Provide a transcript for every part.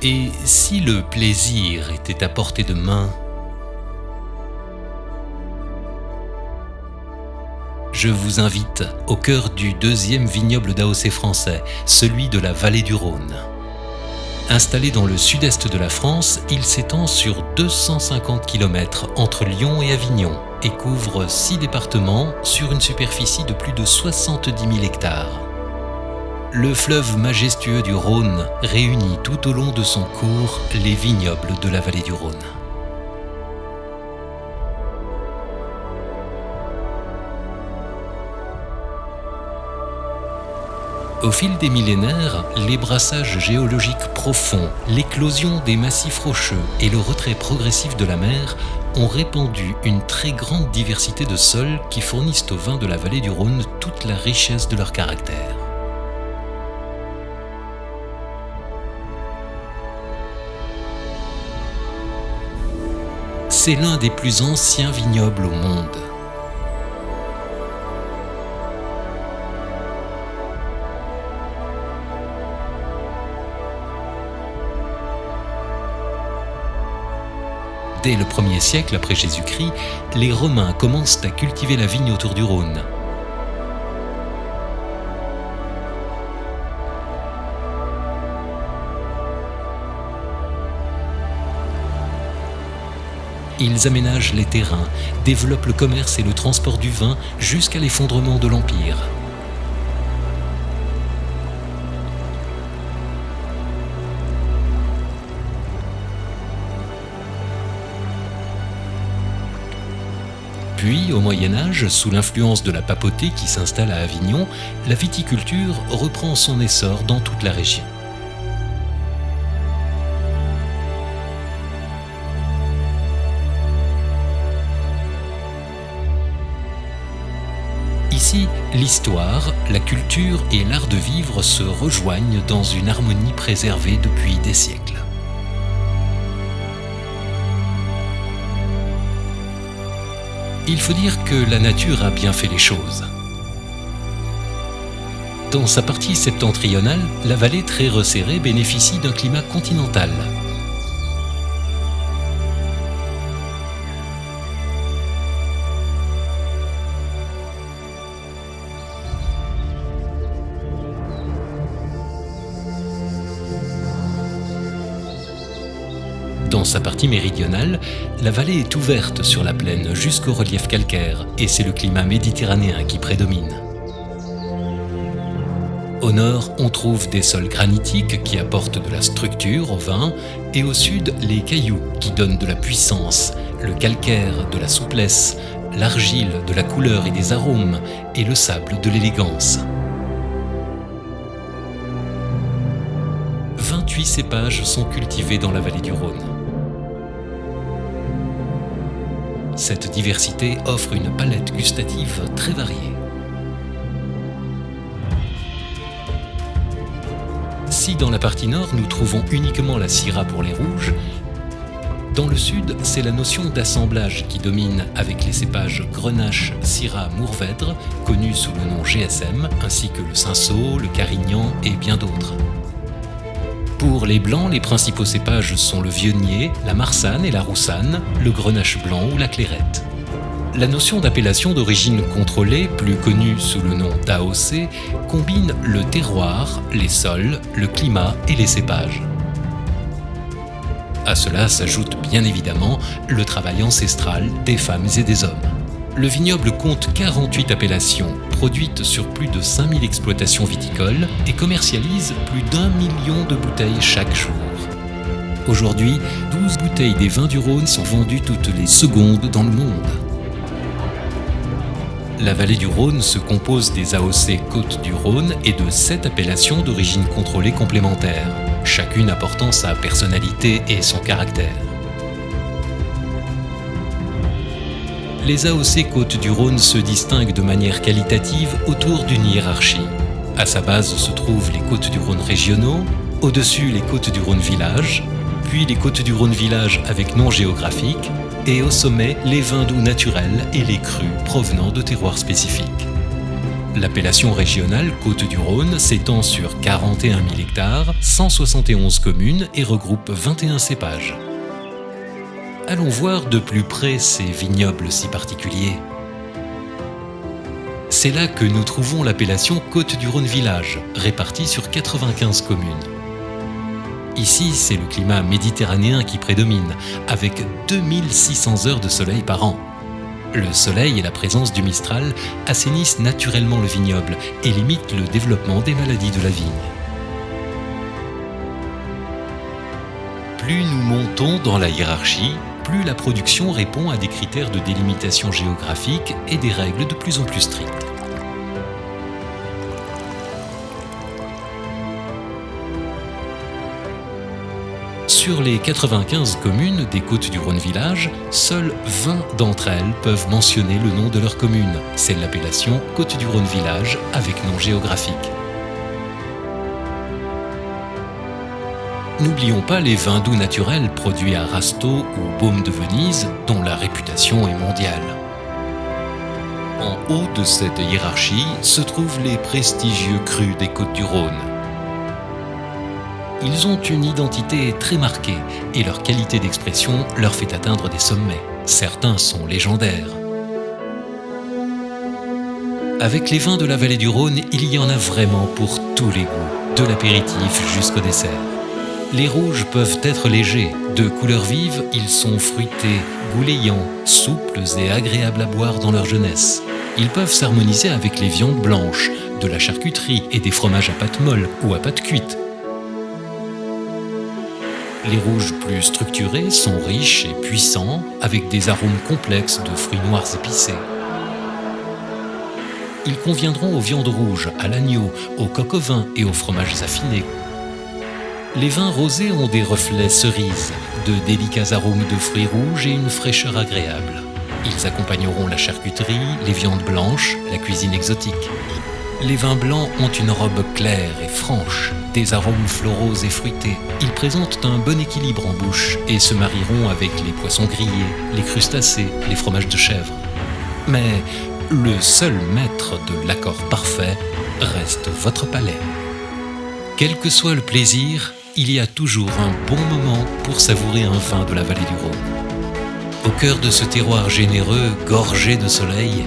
Et si le plaisir était à portée de main, je vous invite au cœur du deuxième vignoble d'AOC français, celui de la vallée du Rhône. Installé dans le sud-est de la France, il s'étend sur 250 km entre Lyon et Avignon et couvre 6 départements sur une superficie de plus de 70 000 hectares. Le fleuve majestueux du Rhône réunit tout au long de son cours les vignobles de la vallée du Rhône. Au fil des millénaires, les brassages géologiques profonds, l'éclosion des massifs rocheux et le retrait progressif de la mer ont répandu une très grande diversité de sols qui fournissent aux vins de la vallée du Rhône toute la richesse de leur caractère. C'est l'un des plus anciens vignobles au monde. Dès le 1er siècle après Jésus-Christ, les Romains commencent à cultiver la vigne autour du Rhône. Ils aménagent les terrains, développent le commerce et le transport du vin jusqu'à l'effondrement de l'Empire. Puis, au Moyen-Âge, sous l'influence de la papauté qui s'installe à Avignon, la viticulture reprend son essor dans toute la région. Ici, l'histoire, la culture et l'art de vivre se rejoignent dans une harmonie préservée depuis des siècles. Il faut dire que la nature a bien fait les choses. Dans sa partie septentrionale, la vallée très resserrée bénéficie d'un climat continental. Dans sa partie méridionale, la vallée est ouverte sur la plaine jusqu'au relief calcaire et c'est le climat méditerranéen qui prédomine. Au nord, on trouve des sols granitiques qui apportent de la structure au vin et au sud, les cailloux qui donnent de la puissance, le calcaire de la souplesse, l'argile de la couleur et des arômes et le sable de l'élégance. 28 cépages sont cultivés dans la vallée du Rhône. Cette diversité offre une palette gustative très variée. Si dans la partie nord nous trouvons uniquement la Syrah pour les rouges, dans le sud c'est la notion d'assemblage qui domine avec les cépages Grenache, Syrah, Mourvèdre, connus sous le nom GSM, ainsi que le Cinsault, le Carignan et bien d'autres. Pour les blancs, les principaux cépages sont le Vionnier, la Marsanne et la Roussanne, le Grenache blanc ou la Clairette. La notion d'appellation d'origine contrôlée, plus connue sous le nom d'AOC, combine le terroir, les sols, le climat et les cépages. À cela s'ajoute bien évidemment le travail ancestral des femmes et des hommes. Le vignoble compte 48 appellations, produites sur plus de 5000 exploitations viticoles et commercialise plus d'1 million de bouteilles chaque jour. Aujourd'hui, 12 bouteilles des vins du Rhône sont vendues toutes les secondes dans le monde. La vallée du Rhône se compose des AOC Côte du Rhône et de 7 appellations d'origine contrôlée complémentaires, chacune apportant sa personnalité et son caractère. Les AOC Côte du Rhône se distinguent de manière qualitative autour d'une hiérarchie. À sa base se trouvent les Côtes du Rhône régionaux, au-dessus les Côtes du Rhône village, puis les Côtes du Rhône village avec nom géographique, et au sommet les vins doux naturels et les crus provenant de terroirs spécifiques. L'appellation régionale Côtes-du-Rhône s'étend sur 41 000 hectares, 171 communes et regroupe 21 cépages. Allons voir de plus près ces vignobles si particuliers. C'est là que nous trouvons l'appellation Côtes-du-Rhône Village, répartie sur 95 communes. Ici, c'est le climat méditerranéen qui prédomine, avec 2600 heures de soleil par an. Le soleil et la présence du Mistral assainissent naturellement le vignoble et limitent le développement des maladies de la vigne. Plus nous montons dans la hiérarchie, plus la production répond à des critères de délimitation géographique et des règles de plus en plus strictes. Sur les 95 communes des Côtes-du-Rhône Village, seules 20 d'entre elles peuvent mentionner le nom de leur commune. C'est l'appellation Côtes-du-Rhône Village avec nom géographique. N'oublions pas les vins doux naturels produits à Rasteau ou Baume de Venise, dont la réputation est mondiale. En haut de cette hiérarchie se trouvent les prestigieux crus des Côtes-du-Rhône. Ils ont une identité très marquée et leur qualité d'expression leur fait atteindre des sommets. Certains sont légendaires. Avec les vins de la vallée du Rhône, il y en a vraiment pour tous les goûts, de l'apéritif jusqu'au dessert. Les rouges peuvent être légers, de couleur vive, ils sont fruités, goulayants, souples et agréables à boire dans leur jeunesse. Ils peuvent s'harmoniser avec les viandes blanches, de la charcuterie et des fromages à pâte molle ou à pâte cuite. Les rouges plus structurés sont riches et puissants, avec des arômes complexes de fruits noirs épicés. Ils conviendront aux viandes rouges, à l'agneau, aux coques au vin et aux fromages affinés. Les vins rosés ont des reflets cerises, de délicats arômes de fruits rouges et une fraîcheur agréable. Ils accompagneront la charcuterie, les viandes blanches, la cuisine exotique. Les vins blancs ont une robe claire et franche, des arômes floraux et fruités. Ils présentent un bon équilibre en bouche et se marieront avec les poissons grillés, les crustacés, les fromages de chèvre. Mais le seul maître de l'accord parfait reste votre palais. Quel que soit le plaisir, il y a toujours un bon moment pour savourer un vin de la vallée du Rhône. Au cœur de ce terroir généreux, gorgé de soleil,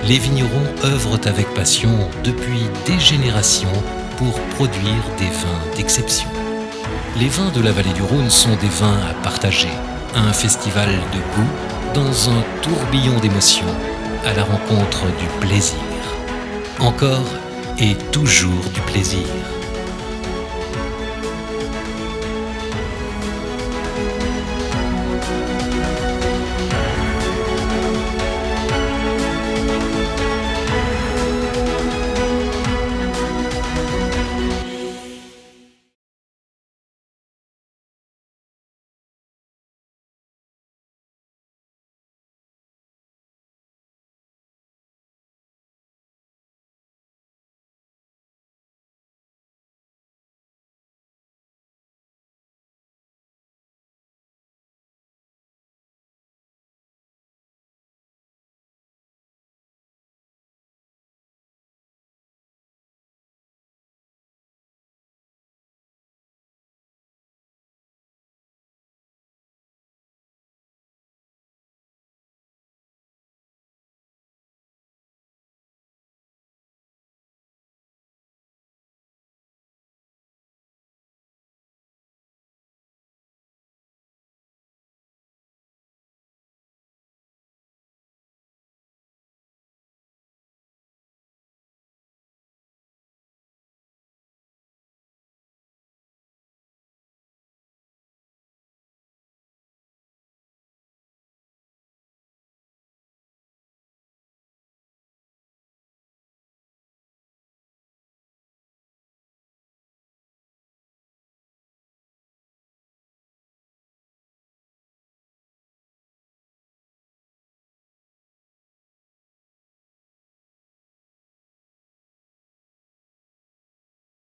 les vignerons œuvrent avec passion depuis des générations pour produire des vins d'exception. Les vins de la vallée du Rhône sont des vins à partager, un festival de goût dans un tourbillon d'émotions, à la rencontre du plaisir. Encore et toujours du plaisir.